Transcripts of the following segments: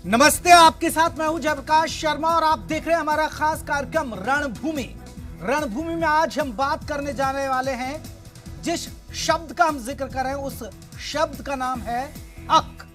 नमस्ते, आपके साथ मैं हूं जयप्रकाश शर्मा और आप देख रहे हैं हमारा खास कार्यक्रम रणभूमि। रणभूमि में आज हम बात करने जाने वाले हैं, जिस शब्द का हम जिक्र कर रहे हैं उस शब्द का नाम है हक।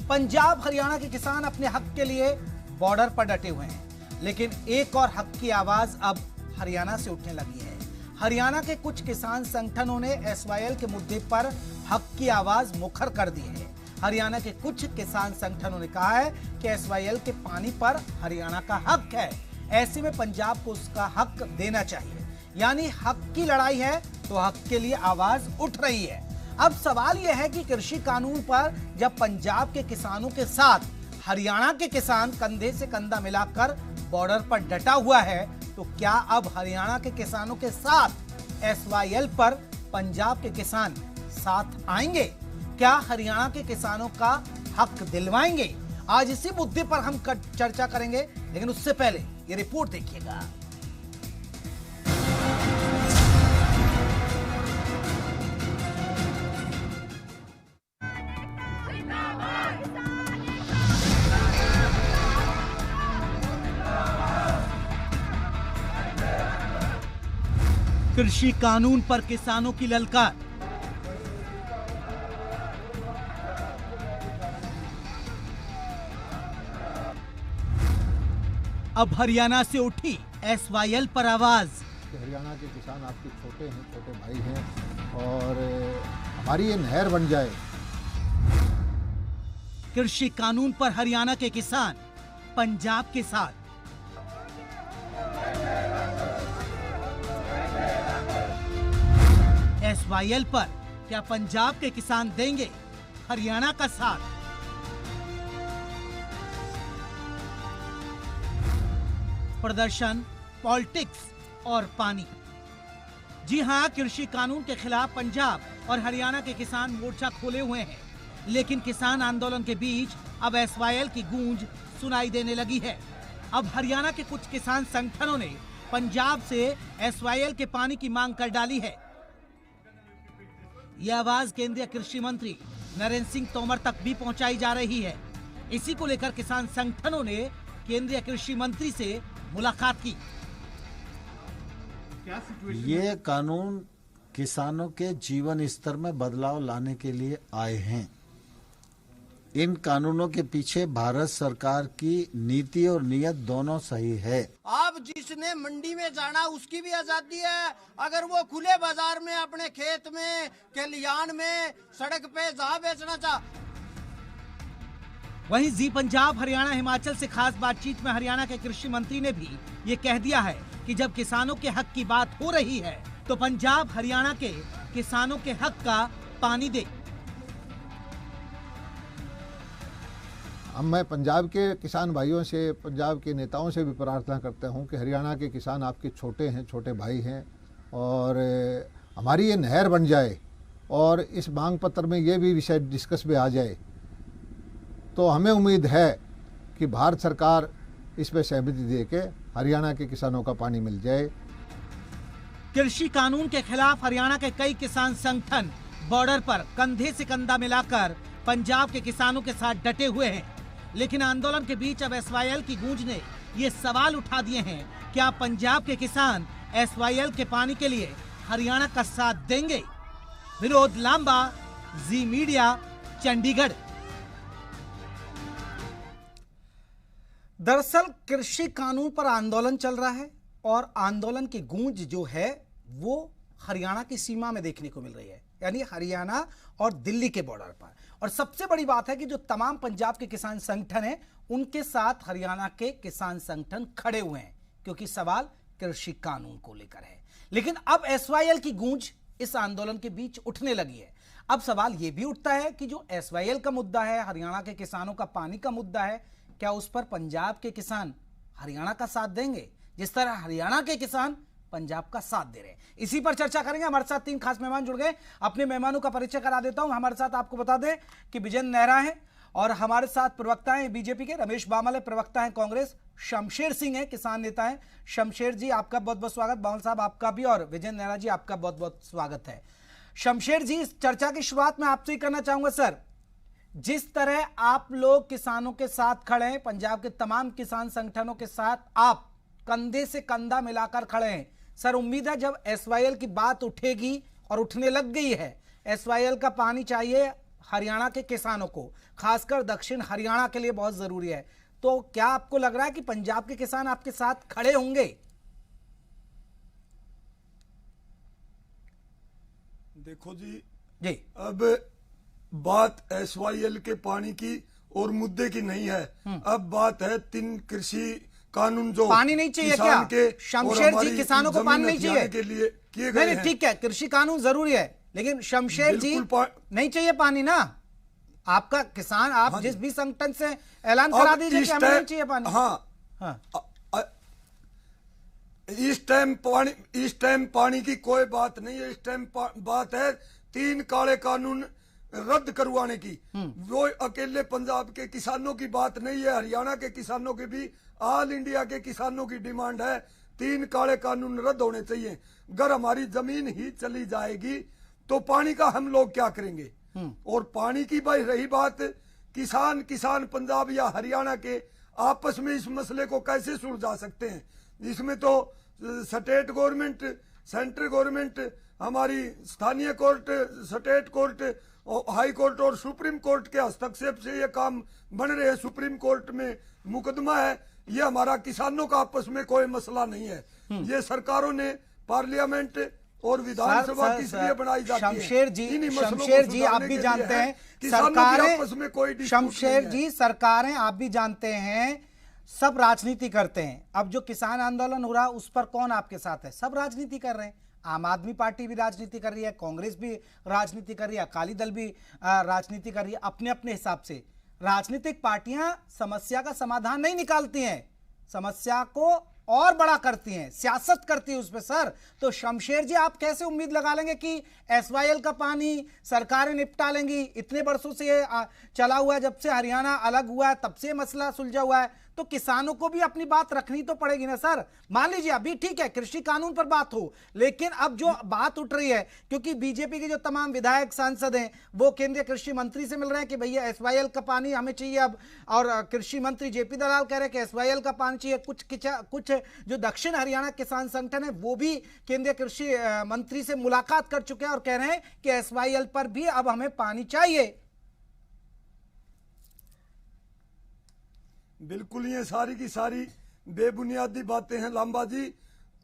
पंजाब हरियाणा के किसान अपने हक के लिए बॉर्डर पर डटे हुए हैं, लेकिन एक और हक की आवाज अब हरियाणा से उठने लगी है। हरियाणा के कुछ किसान संगठनों ने एसवाईएल के मुद्दे पर हक की आवाज मुखर कर दी है। हरियाणा के कुछ किसान संगठनों ने कहा है कि एसवाईएल के पानी पर हरियाणा का हक है, ऐसे में पंजाब को उसका हक देना चाहिए। यानी हक की लड़ाई है तो हक के लिए आवाज उठ रही है। अब सवाल यह है कि कृषि कानून पर जब पंजाब के किसानों के साथ हरियाणा के किसान कंधे से कंधा मिलाकर बॉर्डर पर डटा हुआ है, तो क्या अब हरियाणा के किसानों के साथ एसवाईएल पर पंजाब के किसान साथ आएंगे? क्या हरियाणा के किसानों का हक दिलवाएंगे? आज इसी मुद्दे पर हम चर्चा करेंगे, लेकिन उससे पहले ये रिपोर्ट देखिएगा। कृषि कानून पर किसानों की ललकार। अब हरियाणा से उठी एसवाईएल पर आवाज। हरियाणा के किसान आपके छोटे हैं, छोटे भाई हैं और हमारी ये नहर बन जाए। कृषि कानून पर हरियाणा के किसान पंजाब के साथ। एसवाईएल पर क्या पंजाब के किसान देंगे हरियाणा का साथ? प्रदर्शन, पॉलिटिक्स और पानी। जी हां, कृषि कानून के खिलाफ पंजाब और हरियाणा के किसान मोर्चा खोले हुए हैं, लेकिन किसान आंदोलन के बीच अब एसवाईएल की गूंज सुनाई देने लगी है। अब हरियाणा के कुछ किसान संगठनों ने पंजाब से एसवाईएल के पानी की मांग कर डाली है। यह आवाज केंद्रीय कृषि मंत्री नरेंद्र सिंह तोमर तक भी पहुंचाई जा रही है। इसी को लेकर किसान संगठनों ने केंद्रीय कृषि मंत्री से मुलाकात की। ये कानून किसानों के जीवन स्तर में बदलाव लाने के लिए आए हैं। इन कानूनों के पीछे भारत सरकार की नीति और नियत दोनों सही है। अब जिसने मंडी में जाना उसकी भी आजादी है। अगर वो खुले बाजार में अपने खेत में खलिहान में सड़क पे जहाँ बेचना चाहे। वहीं जी पंजाब हरियाणा हिमाचल से खास बातचीत में हरियाणा के कृषि मंत्री ने भी ये कह दिया है कि जब किसानों के हक की बात हो रही है तो पंजाब हरियाणा के किसानों के हक का पानी दे। अब मैं पंजाब के किसान भाइयों से, पंजाब के नेताओं से भी प्रार्थना करता हूं कि हरियाणा के किसान आपके छोटे हैं, छोटे भाई हैं और हमारी ये नहर बन जाए और इस मांग पत्र में ये भी विषय डिस्कस में आ जाए, तो हमें उम्मीद है कि भारत सरकार इस पर सहमति देके हरियाणा के किसानों का पानी मिल जाए। कृषि कानून के खिलाफ हरियाणा के कई किसान संगठन बॉर्डर पर कंधे से कंधा मिलाकर पंजाब के किसानों के साथ डटे हुए हैं, लेकिन आंदोलन के बीच अब एसवाईएल की गूंज ने ये सवाल उठा दिए हैं, क्या पंजाब के किसान एसवाईएल के पानी के लिए हरियाणा का साथ देंगे? विनोद लांबा, जी मीडिया, चंडीगढ़। दरअसल कृषि कानून पर आंदोलन चल रहा है और आंदोलन की गूंज जो है वो हरियाणा की सीमा में देखने को मिल रही है, यानी हरियाणा और दिल्ली के बॉर्डर पर। और सबसे बड़ी बात है कि जो तमाम पंजाब के किसान संगठन हैं उनके साथ हरियाणा के किसान संगठन खड़े हुए हैं, क्योंकि सवाल कृषि कानून को लेकर है। लेकिन अब एसवाईएल की गूंज इस आंदोलन के बीच उठने लगी है। अब सवाल यह भी उठता है कि जो एसवाईएल का मुद्दा है, हरियाणा के किसानों का पानी का मुद्दा है, क्या उस पर पंजाब के किसान हरियाणा का साथ देंगे, जिस तरह हरियाणा के किसान पंजाब का साथ दे रहे हैं? इसी पर चर्चा करेंगे। हमारे साथ तीन खास मेहमान जुड़ गए। अपने मेहमानों का परिचय करा देता हूं। हमारे साथ आपको बता दें कि विजेंद्र नेहरा हैं और हमारे साथ प्रवक्ता हैं बीजेपी के, रमेश बामल है, प्रवक्ता हैं कांग्रेस, शमशेर सिंह है, किसान नेता हैं। शमशेर जी आपका बहुत बहुत स्वागत, बामल साहब आपका भी, और विजेंद्र नेहरा जी आपका बहुत बहुत स्वागत है। शमशेर जी, इस चर्चा की शुरुआत में आपसे ही करना चाहूंगा सर, जिस तरह आप लोग किसानों के साथ खड़े हैं, पंजाब के तमाम किसान संगठनों के साथ आप कंधे से कंधा मिलाकर खड़े हैं सर, उम्मीद है जब एसवाईएल की बात उठेगी और उठने लग गई है, एसवाईएल का पानी चाहिए हरियाणा के किसानों को, खासकर दक्षिण हरियाणा के लिए बहुत जरूरी है, तो क्या आपको लग रहा है कि पंजाब के किसान आपके साथ खड़े होंगे? देखो जी जी, अब बात एसवाईएल के पानी की और मुद्दे की नहीं है, अब बात है 3 कृषि कानून जो पानी नहीं चाहिए क्या? शमशेर जी, किसानों को पानी नहीं चाहिए के लिए किए गए हैं। ठीक है, कृषि कानून जरूरी है, लेकिन शमशेर जी नहीं चाहिए पानी ना, आपका किसान, आप हाँ जिस भी संगठन से ऐलान करा दीजिए कि हमें नहीं चाहिए पानी। हाँ, इस टाइम पानी की कोई बात नहीं है, इस टाइम बात है 3 काले कानून रद्द करवाने की। वो अकेले पंजाब के किसानों की बात नहीं है, हरियाणा के किसानों की भी, ऑल इंडिया के किसानों की डिमांड है 3 काले कानून रद्द होने चाहिए। अगर हमारी जमीन ही चली जाएगी तो पानी का हम लोग क्या करेंगे? और पानी की भाई रही बात, किसान पंजाब या हरियाणा के आपस में इस मसले को कैसे सुलझा सकते हैं? इसमें तो स्टेट गवर्नमेंट, सेंट्रल गवर्नमेंट, हमारी स्थानीय court, state court, high court और सुप्रीम कोर्ट के हस्तक्षेप से ये काम बन रहे हैं। सुप्रीम कोर्ट में मुकदमा है, ये हमारा किसानों का आपस में कोई मसला नहीं है। ये सरकारों ने पार्लियामेंट और विधानसभा किस लिए बनाई जाती है? शमशेर जी आप भी जानते हैं, सरकारें, शमशेर जी सरकारें आप भी जानते हैं सब राजनीति करते हैं। अब जो किसान आंदोलन हो रहा है उस पर कौन आपके साथ है? सब राजनीति कर रहे हैं, आम आदमी पार्टी भी राजनीति कर रही है, कांग्रेस भी राजनीति कर रही है, अकाली दल भी राजनीति कर रही है, अपने अपने हिसाब से। राजनीतिक पार्टियां समस्या का समाधान नहीं निकालती हैं, समस्या को और बड़ा करती हैं, सियासत करती है उस पर सर। तो शमशेर जी आप कैसे उम्मीद लगा लेंगे कि एसवाईएल का पानी सरकारें निपटा लेंगी? इतने वर्षों से ये चला हुआ है, जब से हरियाणा अलग हुआ है तब से मसला सुलझा हुआ है, तो किसानों को भी अपनी बात रखनी तो पड़ेगी ना सर। मान लीजिए अभी ठीक है कृषि कानून पर बात हो, लेकिन अब जो बात उठ रही है, क्योंकि बीजेपी के जो तमाम विधायक सांसद हैं वो केंद्रीय कृषि मंत्री से मिल रहे हैं कि भैया एसवाईएल का पानी हमें चाहिए अब, और कृषि मंत्री जेपी दलाल कह रहे हैं कि एसवाईएल का पानी चाहिए। कुछ जो दक्षिण हरियाणा किसान संगठन है वो भी केंद्रीय कृषि मंत्री से मुलाकात कर चुके हैं और कह रहे हैं कि एसवाईएल पर भी अब हमें पानी चाहिए। बिल्कुल, ये सारी की सारी बेबुनियादी बातें हैं लांबा जी।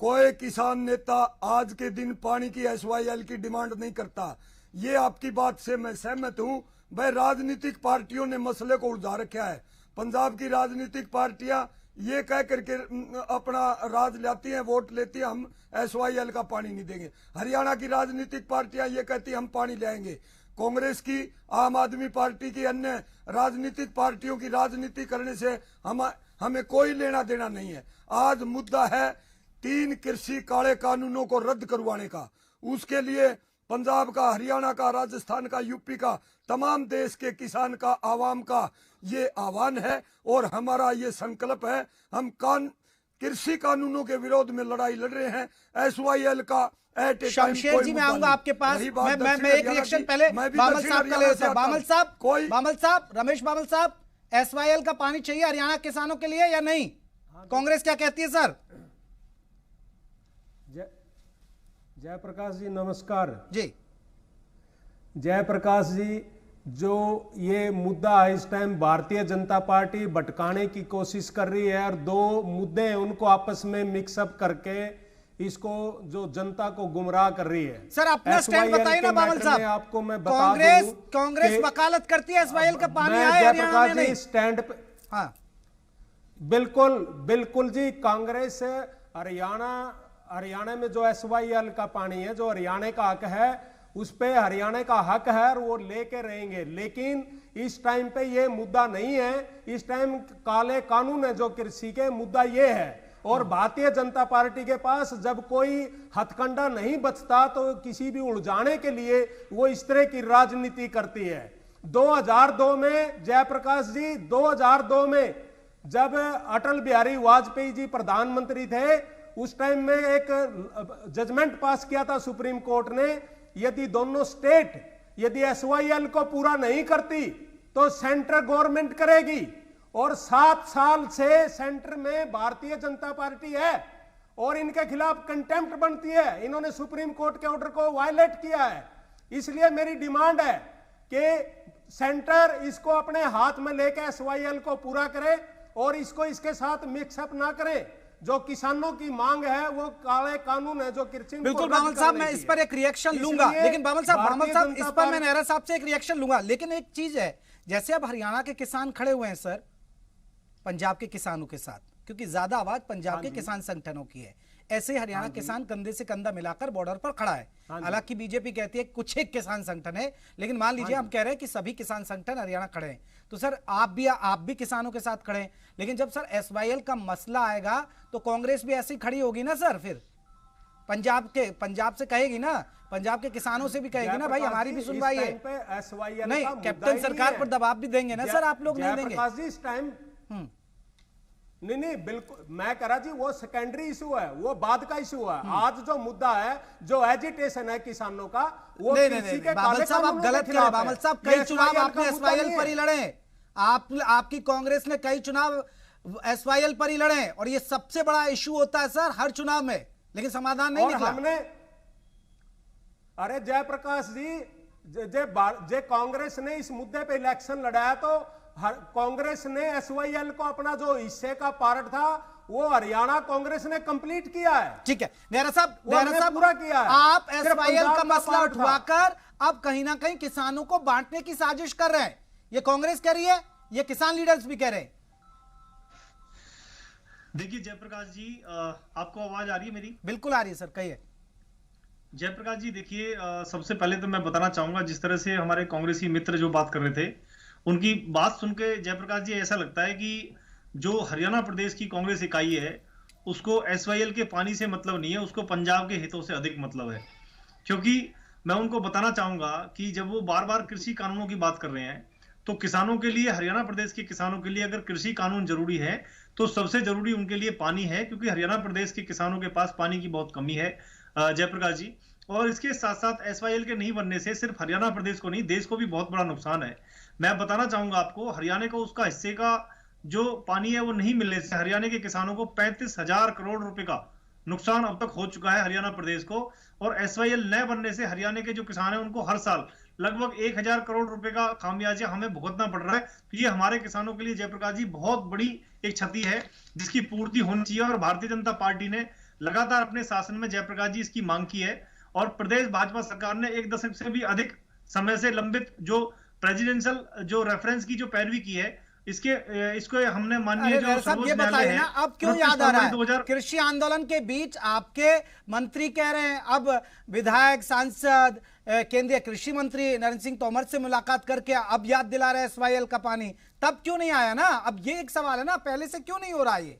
कोई किसान नेता आज के दिन पानी की एसवाईएल की डिमांड नहीं करता। ये आपकी बात से मैं सहमत हूं। भाई राजनीतिक पार्टियों ने मसले को उलझा रखा है। पंजाब की राजनीतिक पार्टियां ये कह करके अपना राज लाती हैं, वोट लेती हैं, हम एसवाईएल का पानी नहीं देंगे। हरियाणा की राजनीतिक पार्टियां ये कहती हैं हम पानी लाएंगे। कांग्रेस की, आम आदमी पार्टी की, अन्य राजनीतिक पार्टियों की राजनीति करने से हमें कोई लेना देना नहीं है। आज मुद्दा है 3 कृषि काले कानूनों को रद्द करवाने का। उसके लिए पंजाब का, हरियाणा का, राजस्थान का, यूपी का, तमाम देश के किसान का, आवाम का ये आह्वान है और हमारा ये संकल्प है। हम कृषि कानूनों के विरोध में लड़ाई लड़ रहे हैं। एसवाईएल का शमशेर जी मैं आऊंगा आपके पास, मैं एक रिएक्शन पहले बामल साहब का ले लेता हूं। बामल साहब, रमेश बामल साहब, एसवाईएल का पानी चाहिए हरियाणा किसानों के लिए या नहीं? कांग्रेस क्या कहती है सर? जयप्रकाश जी नमस्कार जी। जयप्रकाश जी, जो ये मुद्दा है इस टाइम भारतीय जनता पार्टी भटकाने की कोशिश कर रही है और 2 मुद्दे हैं उनको आपस में मिक्सअप करके इसको जो जनता को गुमराह कर रही है। सर अपना स्टैंड बताइए ना बामल साहब। आपको मैं बता दूं, कांग्रेस वकालत करती है एसवाईएल का पानी आए हरियाणा में नहीं। स्टैंड पे, हाँ बिल्कुल जी, कांग्रेस हरियाणा में जो एसवाईएल का पानी है, जो हरियाणा का हक है, उस पे हरियाणा का हक है और वो लेके रहेंगे। लेकिन इस टाइम पे ये मुद्दा नहीं है, इस टाइम काले कानून है जो कृषि के, मुद्दा ये है। और भारतीय जनता पार्टी के पास जब कोई हथकंडा नहीं बचता तो किसी भी उलझाने के लिए वो इस तरह की राजनीति करती है। 2002 में जयप्रकाश जी, 2002 में जब अटल बिहारी वाजपेयी जी प्रधानमंत्री थे, उस टाइम में एक जजमेंट पास किया था सुप्रीम कोर्ट ने, यदि दोनों स्टेट यदि एसवाईएल को पूरा नहीं करती तो सेंट्रल गवर्नमेंट करेगी। और 7 साल से सेंटर में भारतीय जनता पार्टी है और इनके खिलाफ कंटेम्प्ट बनती है। इन्होंने सुप्रीम कोर्ट के ऑर्डर को वायलेट किया है। इसलिए मेरी डिमांड है कि सेंटर इसको अपने हाथ में लेकर SYL को पूरा करे और इसको इसके साथ मिक्सअप ना करे। जो किसानों की मांग है वो काले कानून है जो कृषि। बिल्कुल बामल साहब, मैं इस पर एक रिएक्शन लूंगा, लेकिन बामल साहब इस पर मैं नेहरा साहब से एक रिएक्शन लूंगा। लेकिन एक चीज है, जैसे अब हरियाणा के किसान खड़े हुए हैं सर पंजाब के किसानों के साथ, क्योंकि ज्यादा आवाज पंजाब के किसान संगठनों की है, ऐसे हरियाणा किसान कंधे से कंधा मिलाकर बॉर्डर पर खड़ा है। हालांकि बीजेपी कहती है कुछ एक किसान संगठन है, लेकिन मान लीजिए हम कह रहे हैं कि सभी किसान संगठन हरियाणा खड़े हैं, तो सर आप भी किसानों के साथ खड़े हैं। लेकिन जब सर SYL का मसला आएगा तो कांग्रेस भी ऐसी खड़ी होगी ना सर, फिर पंजाब से कहेगी ना, पंजाब के किसानों से भी कहेगी ना, भाई हमारी भी सुनवाई है। नहीं, कैप्टन सरकार पर दबाव भी देंगे ना सर, आप लोग नहीं देंगे इस टाइम। नहीं बिल्कुल, मैं कह रहा जी वो सेकेंडरी इशू है, वो बाद का इशू है। आज जो मुद्दा है, जो एजिटेशन है किसानों का, वो नहीं, बामल साहब आप गलत कह रहे हैं। बामल साहब कई चुनाव आपने SYL पर ही लड़े, आपकी कांग्रेस ने कई चुनाव SYL पर ही लड़े और ये सबसे बड़ा इशू होता है सर हर चुनाव में, लेकिन समाधान नहीं निकला। हमने अरे जयप्रकाश जी, जे कांग्रेस ने इस मुद्दे पे इलेक्शन लड़ाया तो कांग्रेस ने SYL को अपना जो हिस्से का पार्ट था वो हरियाणा कांग्रेस ने कंप्लीट किया है। ठीक है नेहरा साहब पूरा किया है। आप SYL का मसला उठवाकर अब कहीं ना कहीं किसानों को बांटने की साजिश कर रहे हैं, ये कांग्रेस कह रही है, ये किसान लीडर्स भी कह रहे हैं। देखिए जयप्रकाश जी, आपको आवाज आ रही है मेरी? बिल्कुल आ रही है सर, कहिए। जयप्रकाश जी देखिए, सबसे पहले तो मैं बताना चाहूंगा, जिस तरह से हमारे कांग्रेसी मित्र जो बात कर रहे थे उनकी बात सुन के जयप्रकाश जी ऐसा लगता है कि जो हरियाणा प्रदेश की कांग्रेस इकाई है उसको SYL के पानी से मतलब नहीं है, उसको पंजाब के हितों से अधिक मतलब है। क्योंकि मैं उनको बताना चाहूंगा कि जब वो बार बार कृषि कानूनों की बात कर रहे हैं तो किसानों के लिए, हरियाणा प्रदेश के किसानों के लिए अगर कृषि कानून जरूरी है तो सबसे जरूरी उनके लिए पानी है, क्योंकि हरियाणा प्रदेश के किसानों के पास पानी की बहुत कमी है जयप्रकाश जी। और इसके साथ साथ SYL के नहीं बनने से सिर्फ हरियाणा प्रदेश को नहीं, देश को भी बहुत बड़ा नुकसान है। मैं बताना चाहूंगा आपको, हरियाणा को उसका हिस्से का जो पानी है वो नहीं मिलने से हरियाणा के किसानों को 35,000 करोड़ रुपए का नुकसान अब तक हो चुका है हरियाणा प्रदेश को। और SYL न बनने से हरियाणा के जो किसान हैं उनको हर साल लगभग 1,000 करोड़ रुपए का खामियाजा हमें भुगतना पड़ रहा है। तो ये हमारे किसानों के लिए जयप्रकाश जी बहुत बड़ी एक क्षति है जिसकी पूर्ति होनी चाहिए। और भारतीय जनता पार्टी ने लगातार अपने शासन में जयप्रकाश जी इसकी मांग की है और प्रदेश भाजपा सरकार ने 1 दशक से भी अधिक समय से लंबित जो प्रेसिडेंशियल जो रेफरेंस की जो पैरवी की है, इसको हमने माननीय जो सर्वोच्च न्यायालय है, अब क्यों याद आ रहा है? कृषि आंदोलन के बीच आपके मंत्री कह रहे हैं, अब विधायक, सांसद, केंद्रीय कृषि मंत्री नरेंद्र सिंह तोमर से मुलाकात करके अब याद दिला रहे हैं SYL का पानी, तब क्यों नहीं आया ना? अब ये एक सवाल है ना, पहले से क्यों नहीं हो रहा ये?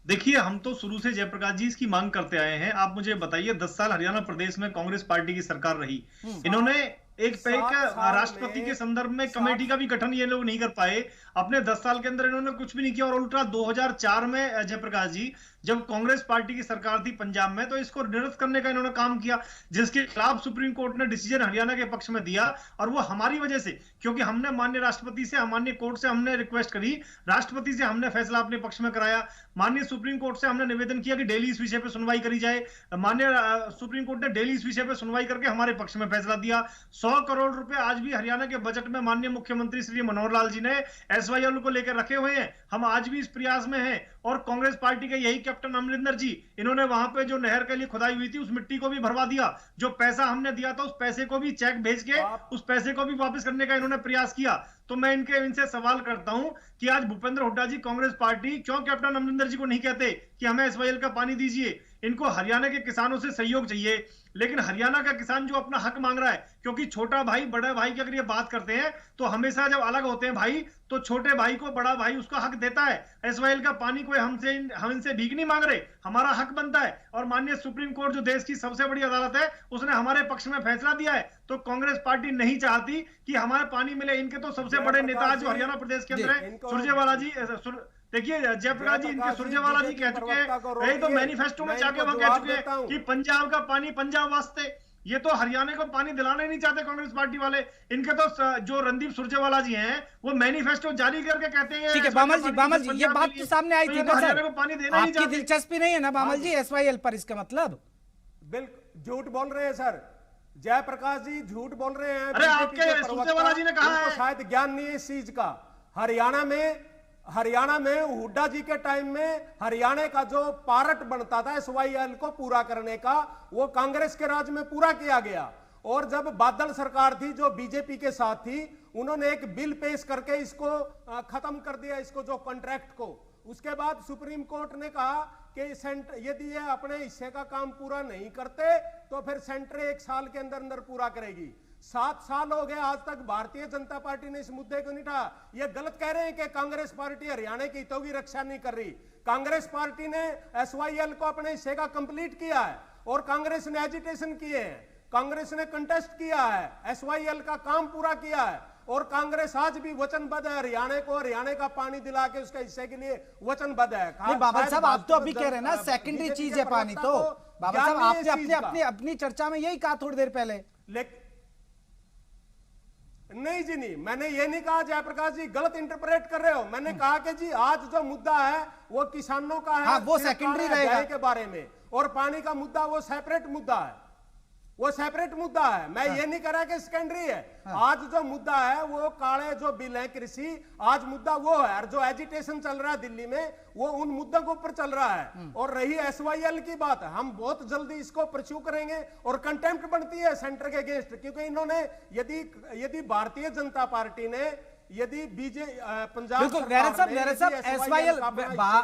देखिए हम तो शुरू से जयप्रकाश जी इसकी मांग करते आए हैं। आप मुझे बताइए, 10 साल हरियाणा प्रदेश में कांग्रेस पार्टी की सरकार रही, इन्होंने एक राष्ट्रपति के संदर्भ में कमेटी का भी गठन ये लोग नहीं कर पाए। अपने 10 साल के अंदर इन्होंने कुछ भी नहीं किया। और उल्टा 2004 में जयप्रकाश जी जब कांग्रेस पार्टी की सरकार थी पंजाब में, तो इसको निरस्त करने का इन्होंने काम किया, जिसके खिलाफ सुप्रीम कोर्ट ने डिसीजन हरियाणा के पक्ष में दिया। और वो हमारी वजह से, क्योंकि हमने माननीय राष्ट्रपति से, माननीय कोर्ट से हमने रिक्वेस्ट करी, राष्ट्रपति से हमने फैसला अपने पक्ष में कराया, माननीय सुप्रीम कोर्ट से हमने निवेदन किया कि डेली इस विषय पर सुनवाई करी जाए। माननीय सुप्रीम कोर्ट ने डेली इस विषय पर सुनवाई करके हमारे पक्ष में फैसला दिया। 100 करोड़ रुपए आज भी हरियाणा के बजट में माननीय मुख्यमंत्री श्री मनोहर लाल जी ने SYL को लेकर रखे हुए हैं। हम आज भी इस प्रयास में हैं। और कांग्रेस पार्टी के यही कैप्टन अमरिंदर जी, इन्होंने वहां पे जो नहर के लिए खुदाई हुई थी उस मिट्टी को भी भरवा दिया। जो पैसा हमने दिया था उस पैसे को भी चेक भेज के उस पैसे को भी वापस करने का इन्होंने प्रयास किया। तो मैं इनसे सवाल करता हूं कि आज भूपेंद्र हुड्डा जी, कांग्रेस पार्टी क्यों कैप्टन अमरिंदर जी को नहीं कहते कि हमें SYL का पानी दीजिए? इनको हरियाणा के किसानों से सहयोग चाहिए, लेकिन हरियाणा का किसान जो अपना हक मांग रहा है, क्योंकि छोटा भाई बड़े भाई की अगर ये बात करते हैं तो हमेशा जब अलग होते हैं भाई तो छोटे भाई को बड़ा भाई उसका हक देता है। SYL का पानी कोई हम इनसे भीख नहीं मांग रहे, हमारा हक बनता है। और माननीय सुप्रीम कोर्ट जो देश की सबसे बड़ी अदालत है उसने हमारे पक्ष में फैसला दिया है। तो कांग्रेस पार्टी नहीं चाहती कि हमारे पानी मिले। इनके तो सबसे बड़े नेता जो हरियाणा प्रदेश के अंदर है, सुरजेवाला जी, देखिए जयप्रकाश जी, इनके सुरजेवाला जी कह चुके हैं, यही तो मैनिफेस्टो में जाके वो कह चुके हैं कि पंजाब का पानी पंजाब वास्ते। ये तो हरियाणा को पानी दिलाना ही नहीं चाहते कांग्रेस पार्टी वाले। इनके तो जो रणदीप सुरजेवाला जी हैं वो मैनिफेस्टो जारी करके कहते हैं। ठीक है बामल जी ये बात तो सामने आई थी ना सर, पानी देना ही आपकी दिलचस्पी नहीं है ना बामल जी SYL पर, इसका मतलब बिल्कुल झूठ बोल रहे हैं सर, जयप्रकाश जी झूठ बोल रहे हैं। अरे आपके सुरजेवाला जी ने कहा है, शायद ज्ञान नहीं है इस चीज का। हरियाणा में हुड्डा जी के टाइम में हरियाणा का जो पार्ट बनता था SYL को पूरा करने का, वो कांग्रेस के राज में पूरा किया गया। और जब बादल सरकार थी जो बीजेपी के साथ थी, उन्होंने एक बिल पेश करके इसको खत्म कर दिया, इसको जो कॉन्ट्रैक्ट को। उसके बाद सुप्रीम कोर्ट ने कहा कि सेंटर यदि ये अपने हिस्से का काम पूरा नहीं करते तो फिर सेंटर 1 साल के अंदर अंदर पूरा करेगी। 7 साल हो गए, आज तक भारतीय जनता पार्टी ने इस मुद्दे को नहीं उठाया। ये गलत कह रहे हैं कि कांग्रेस पार्टी हरियाणा के हितों की रक्षा नहीं कर रही। कांग्रेस पार्टी ने SYL को अपने हिस्से का कंप्लीट किया है और कांग्रेस ने एजिटेशन किए हैं, कांग्रेस ने कंटेस्ट किया है, SYL का काम पूरा किया है। और कांग्रेस आज भी वचनबद्ध है हरियाणा को, हरियाणा का पानी दिला के उसके हिस्से के लिए वचनबद्ध है। बाबा साहब आप तो अभी कह रहे हैं ना सेकेंडरी चीज है पानी, तो बाबा साहब आपने अपनी चर्चा में यही कहा थोड़ी देर पहले। नहीं जी नहीं, मैंने ये नहीं कहा, जयप्रकाश जी गलत इंटरप्रेट कर रहे हो। मैंने कहा कि जी आज जो मुद्दा है वो किसानों का है, हाँ, वो सेकेंडरी रहेगा के बारे में, और पानी का मुद्दा वो सेपरेट मुद्दा है, वो सेपरेट मुद्दा है। मैं ये नहीं कह रहा कि सेकेंडरी है। आज जो मुद्दा है वो काले जो बिल है कृषि, आज मुद्दा वो है। और जो एजिटेशन चल रहा है दिल्ली में वो उन मुद्दों के ऊपर चल रहा है। और रही SYL की बात, हम बहुत जल्दी इसको परस्यू करेंगे। और कंटेम्प्ट बनती है सेंटर के अगेंस्ट, क्योंकि इन्होंने यदि भारतीय जनता पार्टी ने यदि पंजाब बिल्कुल नहरा साहब SYL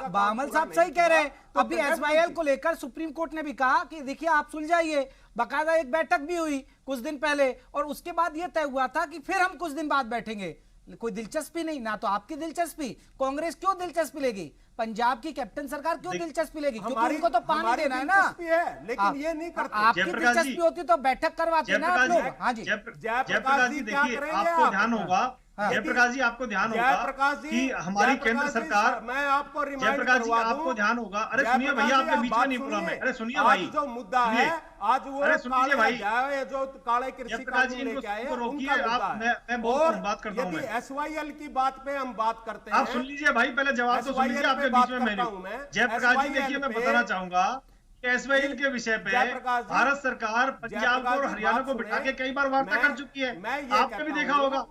बामल साहब सही कह रहे हैं। अभी SYL को लेकर सुप्रीम कोर्ट ने भी कहा कि देखिए आप सुलझाइए, बाकायदा एक बैठक भी हुई कुछ दिन पहले और उसके बाद यह तय हुआ था कि फिर हम कुछ दिन बाद बैठेंगे। कोई दिलचस्पी नहीं, ना तो आपकी दिलचस्पी, कांग्रेस क्यों दिलचस्पी लेगी, पंजाब की कैप्टन सरकार क्यों दिलचस्पी लेगी, क्योंकि उनको तो पानी देना है ना। लेकिन ये नहीं करते। आपकी दिलचस्पी होती तो बैठक करवाते ना आप लोग। हाँ जी जयप्रकाश जी देखिए आपको ध्यान होगा, जयप्रकाश जी आपको ध्यान होगा कि हमारी केंद्र सरकार, मैं आपको जयप्रकाश जी आपको ध्यान होगा। अरे सुनिए भैया, आपके बीच में नहीं बोला मैं। अरे सुनिए भाई, जो मुद्दा है आज वो, अरे सुनिए भाई, जो काले कृषि कानून लेके आए हैं रोकिए आप, मैं बात करता हूँ। SYL की बात पे हम बात करते हैं, आप सुन लीजिए भाई, पहले जवाब तो सुन लीजिए, आपके बीच में मैंने। जयप्रकाश जी देखिए मैं बताना चाहूंगा कि SYL के विषय पे भारत सरकार पंजाब और हरियाणा को बिठा के कई बार वार्ता कर चुकी है, आपने भी देखा होगा।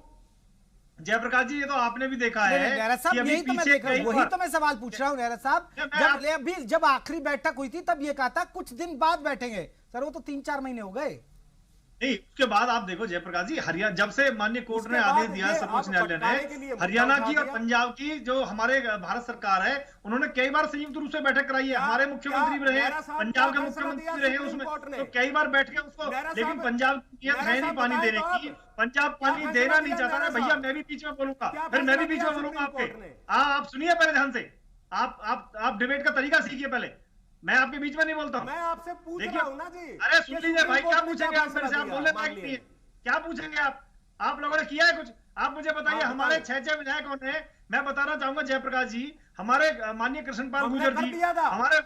जयप्रकाश जी ये तो आपने भी देखा है। नहरा साहब यही तो मैं देख रहा हूँ, वही तो मैं सवाल पूछ रहा हूँ नहरा साहब। जब आखिरी बैठक हुई थी तब ये कहा था कुछ दिन बाद बैठेंगे, सर वो तो 3-4 महीने हो गए। नहीं, उसके बाद आप देखो जयप्रकाश जी, हरियाणा जब से माननीय कोर्ट ने आदेश दिया, सर्वोच्च न्यायालय ने हरियाणा की और पंजाब की जो हमारे भारत सरकार है, उन्होंने कई बार संयुक्त रूप से बैठक कराई है। हमारे मुख्यमंत्री भी रहे, पंजाब के मुख्यमंत्री रहे, उसमें तो कई बार बैठ के उसको, लेकिन पंजाब की नियत है नहीं पानी देने की, पंजाब पानी देना नहीं चाहता ना भैया। मैं भी बीच में बोलूंगा, फिर मैं भी बीच में बोलूंगा आपके। आप सुनिए पहले ध्यान से, आप डिबेट का तरीका सीखिए पहले, मैं आपके बीच में नहीं बोलता हूं। मैं आपसे पूछ रहा हूं ना जी। अरे सुन लीजिए भाई, क्या पूछेंगे आप मेरे से, आप बोलने लायक नहीं है, क्या पूछेंगे आप लोगों ने किया है कुछ, आप मुझे बताइए। हमारे 6 विधायक कौन है, मैं बताना चाहूंगा जयप्रकाश जी, हमारे माननीय कृष्णपाल गुर्जर जी, हमारे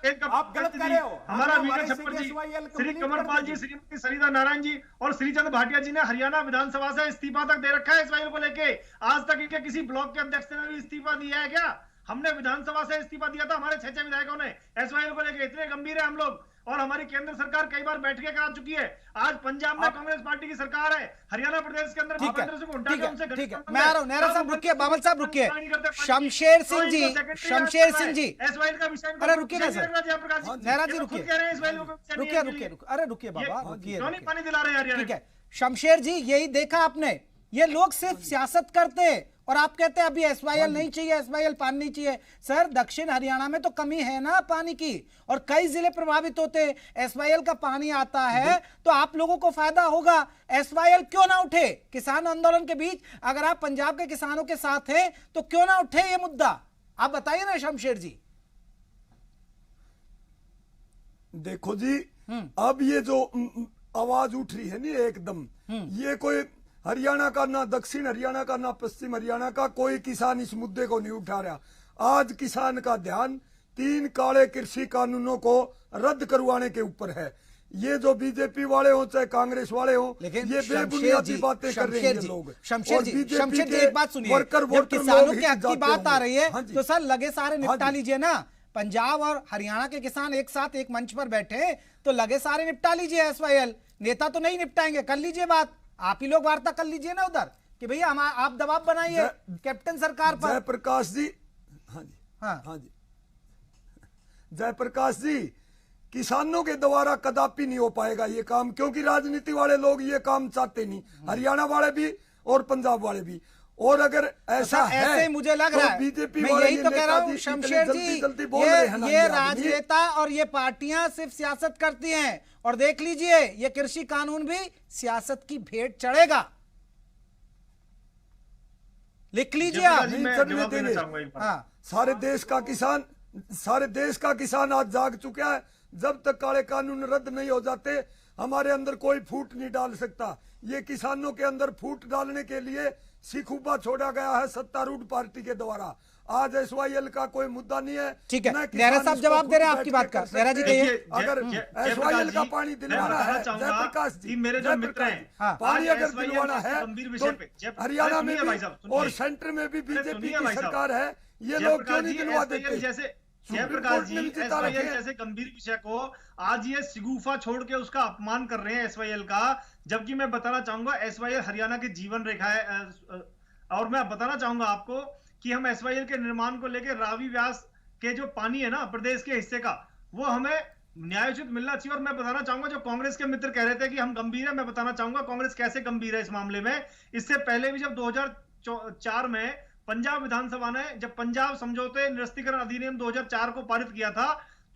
हमारा वीरेंद्र छप्पर जी, श्री कमलपाल जी, श्रीमती सरिता नारायण जी और श्रीचंद भाटिया जी ने हरियाणा विधानसभा से इस्तीफा तक दे रखा है SYL को लेके। आज तक इनके किसी ब्लॉक के अध्यक्ष ने भी इस्तीफा दिया है क्या? हमने विधानसभा से इस्तीफा दिया था, हमारे 6 विधायकों ने SYL को लेकर। इतने गंभीर है हम लोग, और हमारी केंद्र सरकार कई बार बैठकें करा चुकी है। आज पंजाब में कांग्रेस पार्टी की सरकार है, हरियाणा प्रदेश के अंदर ठीक है मैं आ रहा हूँ। नहरा साहब रुकिए, बाबल साहब रुकिए, शमशेर सिंह जी SYL का विषय, अरे रुकिए ना सर, नहरा जी रुकिए, अरे रुकिए बाबा, रुकिए, पानी दिला रहे हैं। ठीक है शमशेर जी, यही देखा आपने, ये लोग सिर्फ सियासत करते हैं और आप कहते हैं अभी SYL नहीं चाहिए, SYL पानी नहीं चाहिए। सर दक्षिण हरियाणा में तो कमी है ना पानी की, और कई जिले प्रभावित होते हैं। SYL का पानी आता है तो आप लोगों को फायदा होगा। SYL क्यों ना उठे किसान आंदोलन के बीच? अगर आप पंजाब के किसानों के साथ हैं तो क्यों ना उठे ये मुद्दा? आप बताइए ना शमशेर जी। देखो जी, अब ये जो आवाज उठ रही है नहीं एकदम, ये कोई हरियाणा का, ना दक्षिण हरियाणा का, ना पश्चिम हरियाणा का कोई किसान इस मुद्दे को नहीं उठा रहा। आज किसान का ध्यान 3 काले कृषि कानूनों को रद्द करवाने के ऊपर है। ये जो बीजेपी वाले हो चाहे कांग्रेस वाले हो, लेकिन ये बेबुनियादी बातें कर रहे हैं ये लोग। शमशेर जी एक बात सुनिए, जब किसानों के हक की बात आ रही है तो सर लगे सारे निपटा लीजिए ना। पंजाब और हरियाणा के किसान एक साथ एक मंच पर बैठे तो लगे सारे निपटा लीजिए। एसवाईएल नेता तो नहीं निपटाएंगे, कर लीजिए बात, आप ही लोग वार्ता कर लीजिए ना उधर कि भैया हम आप दबाव बनाइए कैप्टन सरकार पर। जयप्रकाश जी, हाँ जी, हाँ जी, जयप्रकाश जी, किसानों के द्वारा कदापि नहीं हो पाएगा ये काम, क्योंकि राजनीति वाले लोग ये काम चाहते नहीं, हरियाणा वाले भी और पंजाब वाले भी। और अगर ऐसा है ऐसे मुझे लग रहा है, बीजेपी मैं वाले यही तो कह रहा हूँ शमशेर जी, ये राजनेता और ये पार्टियां सिर्फ सियासत करती हैं। और देख लीजिए ये कृषि कानून भी सियासत की भेंट चढ़ेगा, लिख लीजिए आप। हाँ, सारे देश का किसान आज जाग चुका है। जब तक काले कानून रद्द नहीं हो जाते हमारे अंदर कोई फूट नहीं डाल सकता। ये किसानों के अंदर फूट डालने के लिए सिखुबा छोड़ा गया है सत्तारूढ़ पार्टी के द्वारा। आज एसवाईएल का कोई मुद्दा नहीं है। ठीक है, नेहरा साहब जवाब दे रहे हैं आपकी बात का। नेहरा जी कहिए। अगर एसवाईएल का पानी दिलवाना है, जयप्रकाश जी, मेरे जो मित्र हैं, पानी अगर दिलवाना है तो हरियाणा में भी और सेंटर में भी बीजेपी की सरकार है, ये लोग क्यों नहीं दिलवा देते? जैसे जयप्रकाश जी एसवाईएल जैसे गंभीर विषय को आज ये सिगुफा छोड़ के उसका अपमान कर रहे हैं एसवाईएल का, जबकि मैं बताना चाहूंगा एसवाईएल हरियाणा की जीवन रेखा है। और मैं बताना चाहूंगा आपको कि हम एसवाईएल के निर्माण को लेकर रावी व्यास के जो पानी है ना प्रदेश के हिस्से का, वो हमें न्यायोचित मिलना चाहिए। और मैं बताना चाहूंगा जो कांग्रेस के मित्र कह रहे थे कि हम गंभीर है, मैं बताना चाहूंगा कांग्रेस कैसे गंभीर है इस मामले में। इससे पहले भी जब 2004 में पंजाब विधानसभा ने जब पंजाब समझौते निरस्तीकरण अधिनियम 2004 को पारित किया था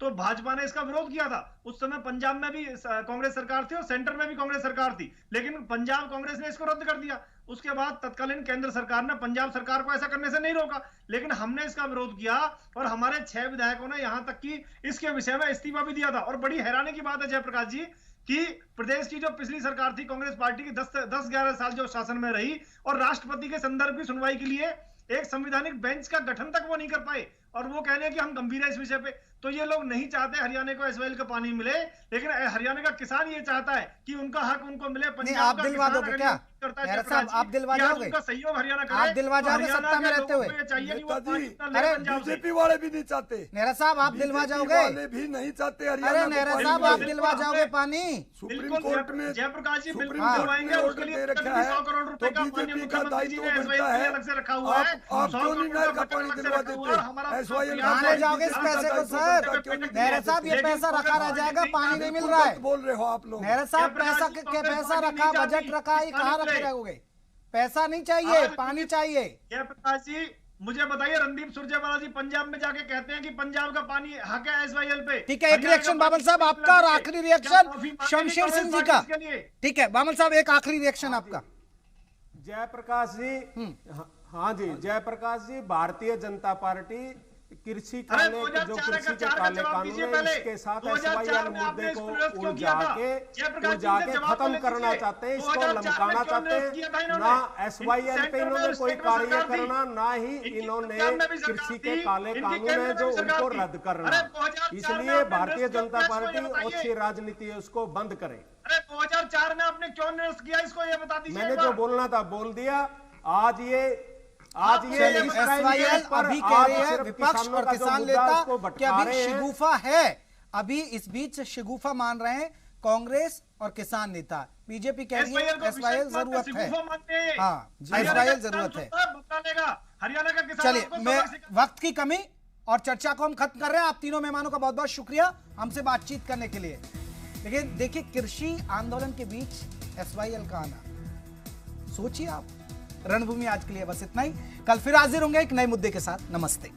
तो भाजपा ने इसका विरोध किया था। उस समय पंजाब में भी कांग्रेस सरकार थी और सेंटर में भी कांग्रेस सरकार थी, लेकिन पंजाब कांग्रेस ने इसको रद्द कर दिया। उसके बाद तत्कालीन केंद्र सरकार ने पंजाब सरकार को ऐसा करने से नहीं रोका, लेकिन हमने इसका विरोध किया और हमारे 6 विधायकों ने यहां तक कि इसके विषय में इस्तीफा भी दिया था। और बड़ी हैरानी की बात है जयप्रकाश जी कि प्रदेश की जो पिछली सरकार थी कांग्रेस पार्टी की 10-11 साल जो शासन में रही और राष्ट्रपति के संदर्भ की सुनवाई के लिए एक संवैधानिक बेंच का गठन तक वो नहीं कर पाए, और वो कहने कि हम गंभीर है इस विषय पे। तो ये लोग नहीं चाहते हरियाणा को एसवाईएल का पानी मिले, लेकिन हरियाणा का किसान ये चाहता है कि उनका हक उनको मिले। आप दिलवा दोगे क्या? आप दिलवा जाओगे? उनका सहयोग हरियाणा करे, आप दिलवा जाओगे सत्ता में रहते हुए? अरे बीजेपी वाले भी नहीं चाहते। नेहरा साहब आप दिलवा जाओगे? भी नहीं चाहते। अरे नेहरा साहब आप दिलवा जाओगे पानी? सुप्रीम कोर्ट में जयप्रकाश जी बिल्कुल दिलवाएंगे, उसके लिए 100 करोड़ रुपए का बीजेपी का दायित्व बनता है। अलग से रखा हुआ है। आप क्यों नहीं नहर का पानी दिलवा देते? एसवाईएल कहाँ जाओगे इस पैसे को सर? नेहरा साहब ये पैसा रखा रह जाएगा, पानी नहीं मिल रहा है। बोल रहे हो आप लोग। नेहरा साहब पैसा रखा, बजट रखा, ये कहाँ रखे रहोगे? पैसा नहीं चाहिए, पानी चाहिए। जयप्रकाश जी मुझे बताइए, रणदीप सुरजेवाला जी पंजाब में जाके कहते हैं कि पंजाब का पानी हक है एसवाईएल पे। ठीक है, एक रिएक्शन बामल साहब आपका और आखिरी रिएक्शन शमशेर सिंह जी का। ठीक है बामल साहब एक आखिरी रिएक्शन आपका। जयप्रकाश जी, हाँ जी, जयप्रकाश जी, भारतीय जनता पार्टी कृषि काले जो कृषि के काले कानून है इसके साथ एसवाईएल मुद्दे को उलझा के खत्म करना चाहते हैं, इसको लमकाना चाहते हैं। ना एसवाईएल पे इन्होंने कोई कार्य करना, ना ही इन्होंने कृषि के काले कानून है जो उनको रद्द करना। इसलिए भारतीय जनता पार्टी अच्छी राजनीति है उसको बंद करे। अरे 2004 में आपने क्यों निरस्त किया इसको ये बता दीजिए। मैंने जो बोलना था बोल दिया। आज ये एसवाईएल अभी कह रहे हैं विपक्ष और किसान नेता कि अभी शिगुफा है, अभी इस बीच शिगुफा मान रहे हैं कांग्रेस और किसान नेता। बीजेपी कह रही है एसवाईएल जरूरत है। हाँ एसवाईएल जरूरत है। चलिए मैं वक्त की कमी और चर्चा को हम खत्म कर रहे हैं। आप तीनों मेहमानों का बहुत बहुत शुक्रिया हमसे बातचीत करने के लिए। लेकिन देखिए कृषि आंदोलन के बीच एसवाईएल का आना, सोचिए आप। रणभूमि आज के लिए बस इतना ही, कल फिर हाजिर होंगे एक नए मुद्दे के साथ। नमस्ते।